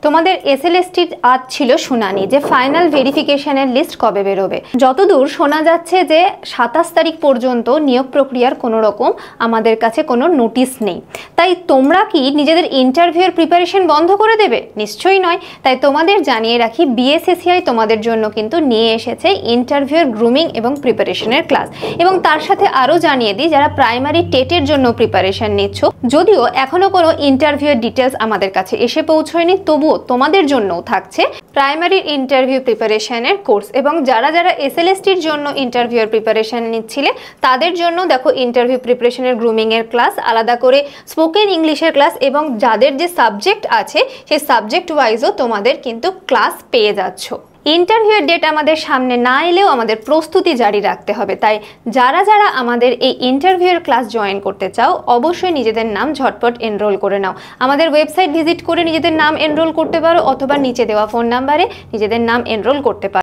তোমাদের এসএলএসটির আজ ছিল শুনানি যে ফাইনাল ভেরিফিকেশনের লিস্ট কবে বেরোবে। যতদূর শোনা যাচ্ছে যে 27 তারিখ পর্যন্ত নিয়োগ প্রক্রিয়ার কোনো রকম আমাদের কাছে কোনো নোটিশ নেই। তাই তোমরা কি নিজেদের ইন্টারভিউর প্রিপারেশন বন্ধ করে দেবে? নিশ্চয়ই নয়। তাই তোমাদের জানিয়ে রাখি, বিএসএসসিআই তোমাদের জন্য কিন্তু নিয়ে এসেছে ইন্টারভিউর গ্রুমিং এবং প্রিপারেশনের ক্লাস। এবং তার সাথে আরও জানিয়ে দিই, যারা প্রাইমারি টেটের জন্য প্রিপারেশন নিচ্ছ, যদিও এখনও কোনো ইন্টারভিউর ডিটেলস আমাদের কাছে এসে পৌঁছয়নি, তবুও তোমাদের জন্যও থাকছে প্রাইমারি ইন্টারভিউ প্রিপারেশনের কোর্স। এবং যারা যারা এসএলএসটির জন্য ইন্টারভিউর প্রিপারেশন নিচ্ছিলে তাদের জন্য দেখো ইন্টারভিউ প্রিপারেশনের গ্রুমিংয়ের ক্লাস, আলাদা করে স্পোকেন ইংলিশের ক্লাস, এবং যাদের যে সাবজেক্ট আছে সেই সাবজেক্ট ওয়াইজও তোমাদের কিন্তু ক্লাস পেয়ে যাচ্ছ। ইন্টারভিউয়ের ডেট আমাদের সামনে না এলেও আমাদের প্রস্তুতি জারি রাখতে হবে। তাই যারা যারা আমাদের এই ইন্টারভিউয়ের ক্লাস জয়েন করতে চাও, অবশ্যই নিজেদের নাম ঝটপট এনরোল করে নাও। আমাদের ওয়েবসাইট ভিজিট করে নিজেদের নাম এনরোল করতে পারো, অথবা নিচে দেওয়া ফোন নাম্বারে নিজেদের নাম এনরোল করতে পারো।